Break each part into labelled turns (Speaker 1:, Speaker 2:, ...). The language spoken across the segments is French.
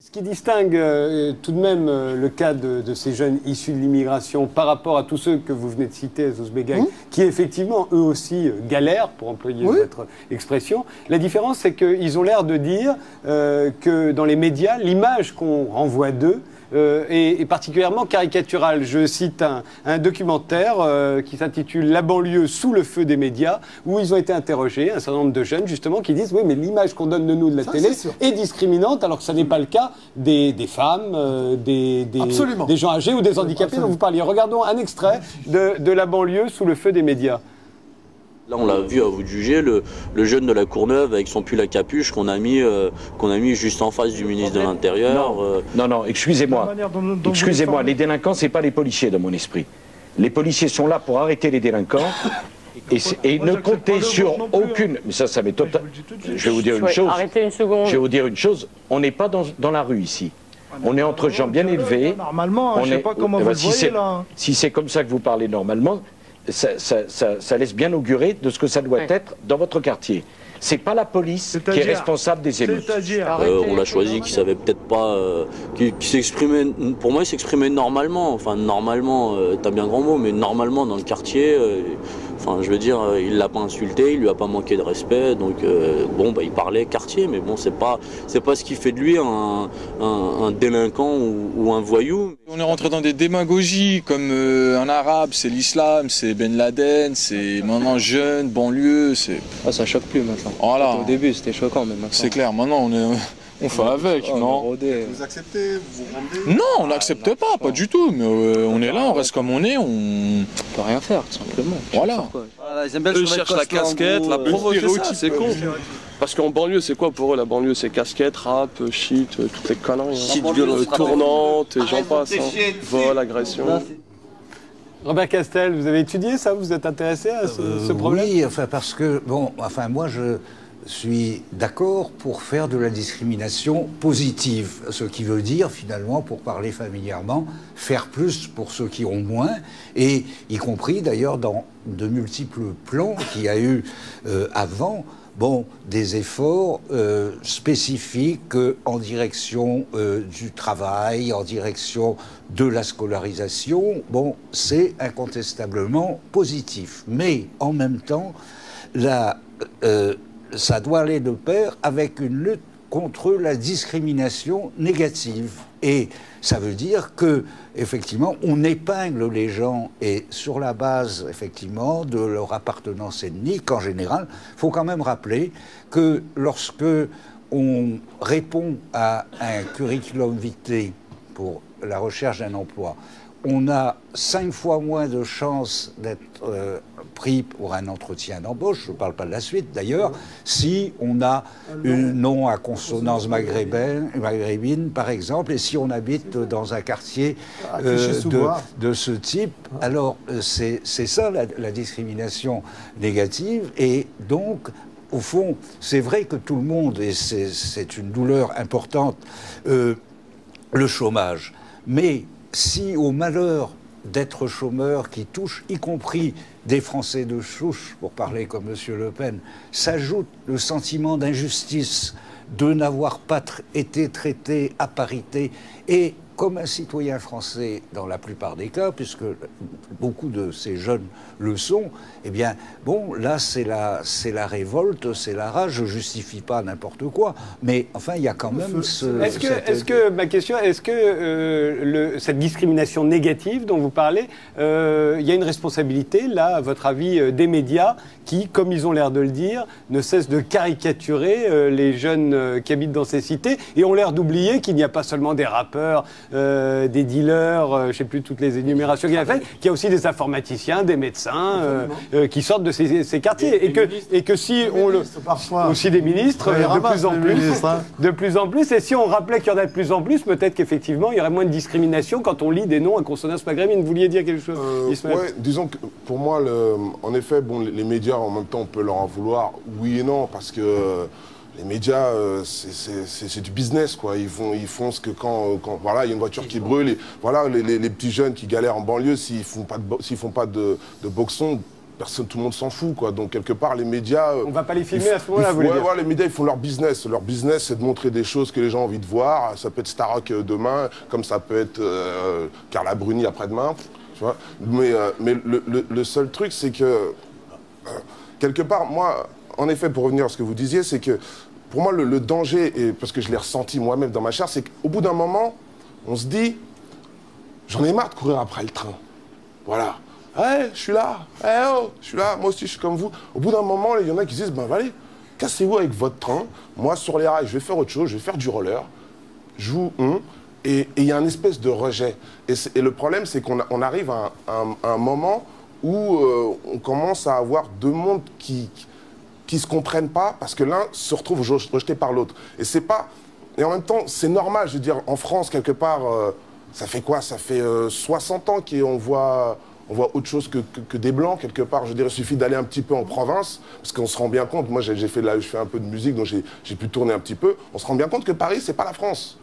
Speaker 1: Ce qui distingue tout de même le cas de ces jeunes issus de l'immigration par rapport à tous ceux que vous venez de citer, Azouz Begay, qui effectivement eux aussi galèrent, pour employer votre expression, la différence c'est qu'ils ont l'air de dire que dans les médias, l'image qu'on renvoie d'eux est particulièrement caricaturale. Je cite un documentaire qui s'intitule « La banlieue sous le feu des médias » où ils ont été interrogés, un certain nombre de jeunes justement, qui disent « Oui, mais l'image qu'on donne de nous de la télé est discriminante alors que ça n'est pas le cas des femmes, des gens âgés ou des handicapés dont vous parliez. » Regardons un extrait de La banlieue sous le feu des médias.
Speaker 2: Là, on l'a vu, à vous de juger, le jeune de la Courneuve avec son pull à capuche qu'on a mis juste en face du ministre de l'Intérieur.
Speaker 3: Non, excusez-moi. Excusez-moi, les délinquants, c'est pas les policiers dans mon esprit. Les policiers sont là pour arrêter les délinquants et ne compter sur aucune... Mais ça m'est total... Je vais vous dire une chose.
Speaker 4: Arrêtez une seconde.
Speaker 3: Je vais vous dire une chose. On n'est pas dans la rue ici. On est entre gens bien élevés.
Speaker 5: Normalement, je sais pas comment vous le voyez là.
Speaker 3: Si c'est comme ça que vous parlez normalement... Ça laisse bien augurer de ce que ça doit être dans votre quartier. C'est pas la police qui est responsable des émeutes.
Speaker 2: On l'a choisi qui savait peut-être pas, qui s'exprimait. Pour moi, il s'exprimait normalement. Enfin, normalement, t'as bien grand mot, mais normalement dans le quartier. Enfin, je veux dire, il l'a pas insulté, il lui a pas manqué de respect. Donc, bon, bah, il parlait quartier, mais bon, c'est pas ce qui fait de lui un délinquant ou un voyou.
Speaker 6: On est rentré dans des démagogies comme un arabe, c'est l'islam, c'est Ben Laden, c'est maintenant jeune, banlieue, c'est.
Speaker 7: Ah, ça choque plus maintenant.
Speaker 6: Voilà.
Speaker 7: Au début, c'était choquant, mais maintenant.
Speaker 6: C'est clair, maintenant on fait avec, non?
Speaker 8: Vous acceptez, vous rendez?
Speaker 6: Non, on n'accepte pas du tout, mais on est là, on reste comme on est, on
Speaker 7: peut rien faire, tout simplement.
Speaker 6: Voilà.
Speaker 9: Eux cherchent la casquette, la provoquer, ça, c'est con. Parce qu'en banlieue, c'est quoi pour eux? La banlieue, c'est casquette, rap, shit, toutes les conneries. Shit, violence tournante, et j'en passe. Vol, agression.
Speaker 1: Robert Castel, vous avez étudié ça? Vous êtes intéressé à ce problème?
Speaker 10: Oui, enfin parce que, bon, enfin moi je suis d'accord pour faire de la discrimination positive, ce qui veut dire finalement, pour parler familièrement, faire plus pour ceux qui ont moins, et y compris d'ailleurs dans de multiples plans qu'il y a eu avant. Bon, des efforts spécifiques en direction du travail, en direction de la scolarisation. Bon, c'est incontestablement positif. Mais en même temps, ça doit aller de pair avec une lutte contre la discrimination négative. Et ça veut dire que, effectivement, on épingle les gens et sur la base, effectivement, de leur appartenance ethnique en général. Il faut quand même rappeler que lorsque on répond à un curriculum vitae pour la recherche d'un emploi, on a 5 fois moins de chances d'être pris pour un entretien d'embauche, je ne parle pas de la suite d'ailleurs, si on a un nom à consonance maghrébine, par exemple, et si on habite dans un quartier de ce type. Alors, c'est ça la discrimination négative, et donc, au fond, c'est vrai que tout le monde, et c'est une douleur importante, le chômage, mais si au malheur d'être chômeur qui touche, y compris des Français de souche, pour parler comme M. Le Pen, s'ajoute le sentiment d'injustice de n'avoir pas été traité à parité et comme un citoyen français dans la plupart des cas, puisque beaucoup de ces jeunes le sont, eh bien, bon, là, c'est la révolte, c'est la rage, je ne justifie pas n'importe quoi, mais enfin, il y a quand même
Speaker 1: ma question, est-ce que cette discrimination négative dont vous parlez, il y a une responsabilité, là, à votre avis, des médias qui, comme ils ont l'air de le dire, ne cessent de caricaturer les jeunes qui habitent dans ces cités et ont l'air d'oublier qu'il n'y a pas seulement des rappeurs, des dealers, je ne sais plus toutes les énumérations qu'il a faites, qu'il y a aussi des informaticiens, des médecins qui sortent de ces quartiers. Et que si on le... Aussi des ministres, de plus en plus. Et si on rappelait qu'il y en a de plus en plus, peut-être qu'effectivement, il y aurait moins de discrimination quand on lit des noms à consonance maghrébine. Vous vouliez dire quelque chose, Ismaël?
Speaker 8: Ouais, disons que pour moi, en effet, bon, les médias, en même temps, on peut leur en vouloir, oui et non, parce que... Les médias, c'est du business, quoi. Ils font ce que quand voilà, il y a une voiture qui brûle, et voilà, les petits jeunes qui galèrent en banlieue, s'ils font pas de boxon, personne, tout le monde s'en fout, quoi. Donc quelque part, les médias...
Speaker 1: On va pas les filmer à ce moment-là, vous voulez dire?
Speaker 8: Les médias, ils font leur business. Leur business, c'est de montrer des choses que les gens ont envie de voir. Ça peut être Starac demain, comme ça peut être Carla Bruni après-demain, tu vois. Mais le seul truc, c'est que, quelque part, moi, en effet, pour revenir à ce que vous disiez, c'est que, pour moi, le danger, et parce que je l'ai ressenti moi-même dans ma chair, c'est qu'au bout d'un moment, on se dit, j'en ai marre de courir après le train. Voilà. Hey, je suis là. Hey, oh, je suis là. Moi aussi, je suis comme vous. Au bout d'un moment, il y en a qui disent, ben allez, cassez-vous avec votre train. Moi, sur les rails, je vais faire autre chose. Je vais faire du roller. Je vous... Et il y a une espèce de rejet. Et le problème, c'est qu'on arrive à un moment où on commence à avoir deux mondes qui se comprennent pas parce que l'un se retrouve rejeté par l'autre. Et c'est pas... Et en même temps, c'est normal. Je veux dire, en France, quelque part, ça fait quoi? Ça fait 60 ans qu'on voit autre chose que des Blancs, quelque part. Je veux dire, il suffit d'aller un petit peu en province, parce qu'on se rend bien compte, moi je fais un peu de musique, donc j'ai pu tourner un petit peu, on se rend bien compte que Paris, c'est pas la France.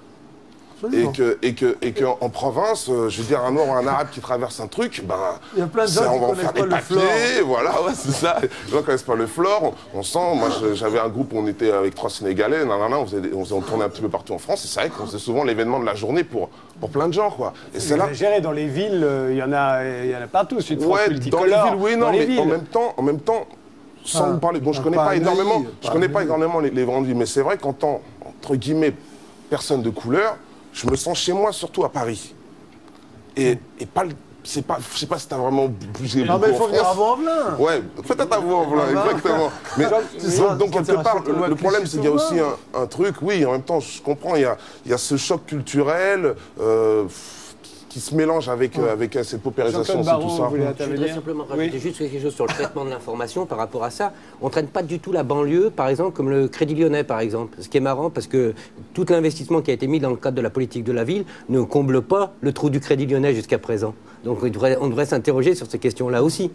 Speaker 8: Et qu'en province, je veux dire, un Noir ou un Arabe qui traverse un truc, ben,
Speaker 4: il y a plein de gens qui connaissent pas le flore.
Speaker 8: Voilà, ouais, c'est ça. Les gens ne connaissent pas le flore. On sent, moi j'avais un groupe où on était avec 3 Sénégalais, on tournait un petit peu partout en France, et c'est vrai qu'on faisait souvent l'événement de la journée pour plein de gens, quoi. Et c'est là.
Speaker 1: Géré dans les villes, il y en a partout.
Speaker 8: Ouais, dans les villes, oui, non, mais en même temps, sans vous parler, bon, je connais pas énormément les grandes villes, mais c'est vrai qu'en tant, entre guillemets, personne de couleur, je me sens chez moi, surtout à Paris. Et pas le... Je sais pas si t'as vraiment bougé beaucoup.
Speaker 4: Non, mais il faut venir à Vaux-en-Velin.
Speaker 8: Ouais, peut-être à Vaux-en-Velin, exactement. Mais, donc, quelque part, le problème, c'est qu'il y a aussi un truc, oui, en même temps, je comprends, il y a ce choc culturel qui se mélange avec cette paupérisation, c'est tout ça.
Speaker 11: Je voudrais simplement rajouter juste quelque chose sur le traitement de l'information par rapport à ça. On ne traîne pas du tout la banlieue, par exemple, comme le Crédit Lyonnais, par exemple. Ce qui est marrant, parce que tout l'investissement qui a été mis dans le cadre de la politique de la ville ne comble pas le trou du Crédit Lyonnais jusqu'à présent. Donc on devrait s'interroger sur ces questions-là aussi.